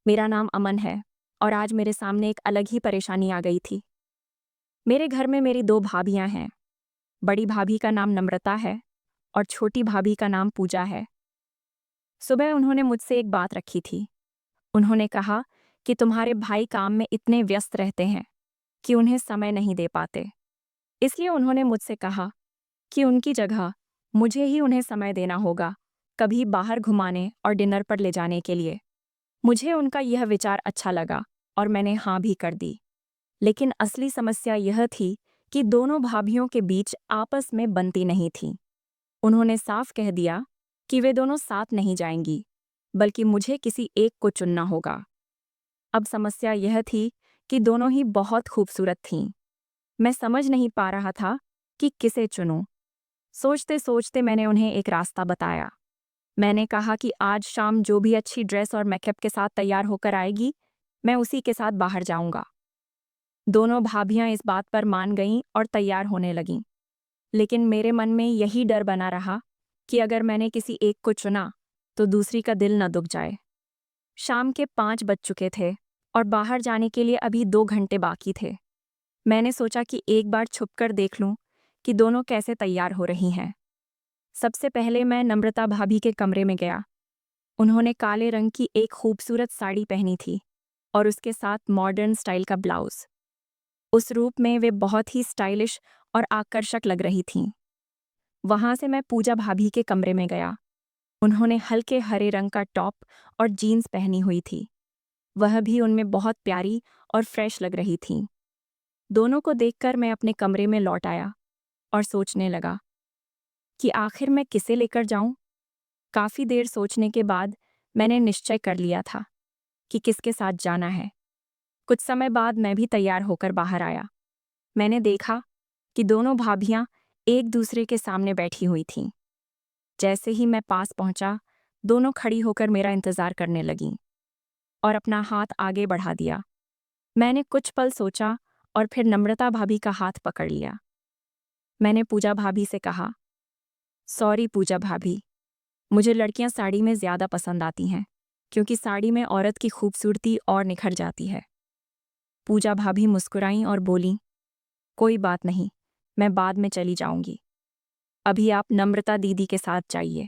मेरा नाम अमन है और आज मेरे सामने एक अलग ही परेशानी आ गई थी। मेरे घर में मेरी दो भाभियां हैं। बड़ी भाभी का नाम नम्रता है और छोटी भाभी का नाम पूजा है। सुबह उन्होंने मुझसे एक बात रखी थी। उन्होंने कहा कि तुम्हारे भाई काम में इतने व्यस्त रहते हैं कि उन्हें समय नहीं दे पाते। इसलिए उन्होंने मुझसे कहा कि उनकी जगह मुझे ही उन्हें समय देना होगा, कभी बाहर घुमाने और डिनर पर ले जाने के लिए। मुझे उनका यह विचार अच्छा लगा और मैंने हाँ भी कर दी। लेकिन असली समस्या यह थी कि दोनों भाभीयों के बीच आपस में बनती नहीं थी। उन्होंने साफ कह दिया कि वे दोनों साथ नहीं जाएंगी, बल्कि मुझे किसी एक को चुनना होगा। अब समस्या यह थी कि दोनों ही बहुत खूबसूरत थीं। मैं समझ नहीं पा रहा था कि किसे चुनूं। सोचते सोचते मैंने उन्हें एक रास्ता बताया। मैंने कहा कि आज शाम जो भी अच्छी ड्रेस और मेकअप के साथ तैयार होकर आएगी, मैं उसी के साथ बाहर जाऊंगा। दोनों भाभियां इस बात पर मान गईं और तैयार होने लगीं। लेकिन मेरे मन में यही डर बना रहा कि अगर मैंने किसी एक को चुना तो दूसरी का दिल न दुख जाए। शाम के 5 बज चुके थे और बाहर जाने के लिए अभी 2 घंटे बाकी थे। मैंने सोचा कि एक बार छुपकर देख लूं कि दोनों कैसे तैयार हो रही हैं। सबसे पहले मैं नम्रता भाभी के कमरे में गया। उन्होंने काले रंग की एक खूबसूरत साड़ी पहनी थी और उसके साथ मॉडर्न स्टाइल का ब्लाउज। उस रूप में वे बहुत ही स्टाइलिश और आकर्षक लग रही थीं। वहां से मैं पूजा भाभी के कमरे में गया। उन्होंने हल्के हरे रंग का टॉप और जीन्स पहनी हुई थी। वह भी उनमें बहुत प्यारी और फ्रेश लग रही थीं। दोनों को देखकर मैं अपने कमरे में लौट आया और सोचने लगा कि आखिर मैं किसे लेकर जाऊं। काफी देर सोचने के बाद मैंने निश्चय कर लिया था कि किसके साथ जाना है। कुछ समय बाद मैं भी तैयार होकर बाहर आया। मैंने देखा कि दोनों भाभियां एक दूसरे के सामने बैठी हुई थीं। जैसे ही मैं पास पहुंचा, दोनों खड़ी होकर मेरा इंतजार करने लगीं और अपना हाथ आगे बढ़ा दिया। मैंने कुछ पल सोचा और फिर नम्रता भाभी का हाथ पकड़ लिया। मैंने पूजा भाभी से कहा, सॉरी पूजा भाभी, मुझे लड़कियां साड़ी में ज्यादा पसंद आती हैं, क्योंकि साड़ी में औरत की खूबसूरती और निखर जाती है। पूजा भाभी मुस्कुराईं और बोलीं, कोई बात नहीं, मैं बाद में चली जाऊंगी। अभी आप नम्रता दीदी के साथ जाइए।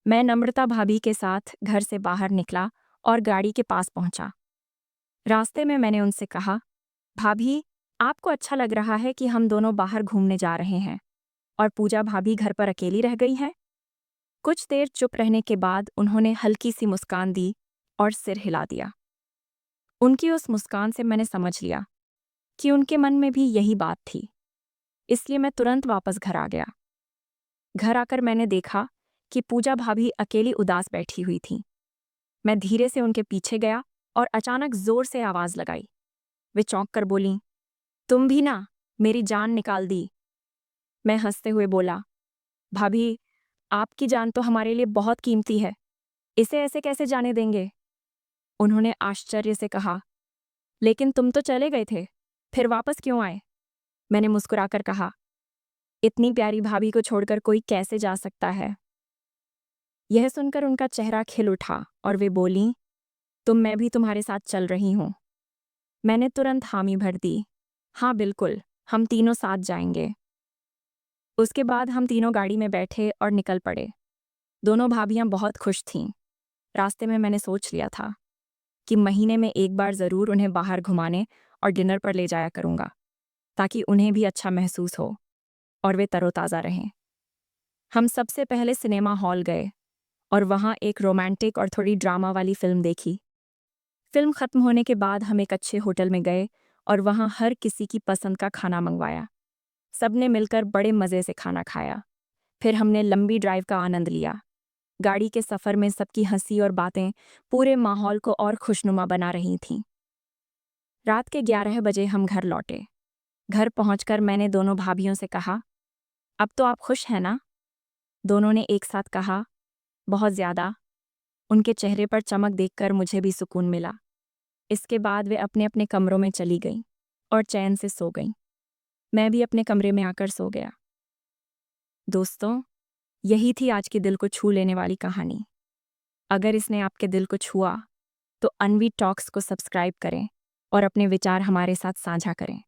मैं नम्रता भाभी के साथ घर से बाहर निकला और गाड़ी के पास पहुंचा। रास्ते में मैंने उनसे कहा, भाभी, आपको अच्छा लग रहा है कि हम दोनों बाहर घूमने जा रहे हैं और पूजा भाभी घर पर अकेली रह गई है? कुछ देर चुप रहने के बाद उन्होंने हल्की सी मुस्कान दी और सिर हिला दिया। उनकी उस मुस्कान से मैंने समझ लिया कि उनके मन में भी यही बात थी। इसलिए मैं तुरंत वापस घर आ गया। घर आकर मैंने देखा कि पूजा भाभी अकेली उदास बैठी हुई थीं। मैं धीरे से उनके पीछे गया और अचानक जोर से आवाज लगाई। वे चौंक कर बोलीं, तुम भी ना, मेरी जान निकाल दी। मैं हंसते हुए बोला, भाभी, आपकी जान तो हमारे लिए बहुत कीमती है, इसे ऐसे कैसे जाने देंगे? उन्होंने आश्चर्य से कहा, लेकिन तुम तो चले गए थे, फिर वापस क्यों आए? मैंने मुस्कुराकर कहा, इतनी प्यारी भाभी को छोड़कर कोई कैसे जा सकता है? यह सुनकर उनका चेहरा खिल उठा और वे बोलीं, तुम मैं भी तुम्हारे साथ चल रही हूं। मैंने तुरंत हामी भर दी, हाँ बिल्कुल, हम तीनों साथ जाएंगे। उसके बाद हम तीनों गाड़ी में बैठे और निकल पड़े। दोनों भाभियां बहुत खुश थीं। रास्ते में मैंने सोच लिया था कि महीने में एक बार ज़रूर उन्हें बाहर घुमाने और डिनर पर ले जाया करूंगा, ताकि उन्हें भी अच्छा महसूस हो और वे तरोताज़ा रहें। हम सबसे पहले सिनेमा हॉल गए और वहाँ एक रोमांटिक और थोड़ी ड्रामा वाली फिल्म देखी। फिल्म खत्म होने के बाद हम एक अच्छे होटल में गए और वहाँ हर किसी की पसंद का खाना मंगवाया। सबने मिलकर बड़े मज़े से खाना खाया। फिर हमने लंबी ड्राइव का आनंद लिया। गाड़ी के सफ़र में सबकी हंसी और बातें पूरे माहौल को और खुशनुमा बना रही थीं। रात के 11 बजे हम घर लौटे। घर पहुंचकर मैंने दोनों भाभियों से कहा, अब तो आप खुश हैं ना? दोनों ने एक साथ कहा, बहुत ज़्यादा। उनके चेहरे पर चमक देखकर मुझे भी सुकून मिला। इसके बाद वे अपने अपने कमरों में चली गईं और चैन से सो गईं। मैं भी अपने कमरे में आकर सो गया। दोस्तों, यही थी आज की दिल को छू लेने वाली कहानी। अगर इसने आपके दिल को छुआ तो अनवी टॉक्स को सब्सक्राइब करें और अपने विचार हमारे साथ साझा करें।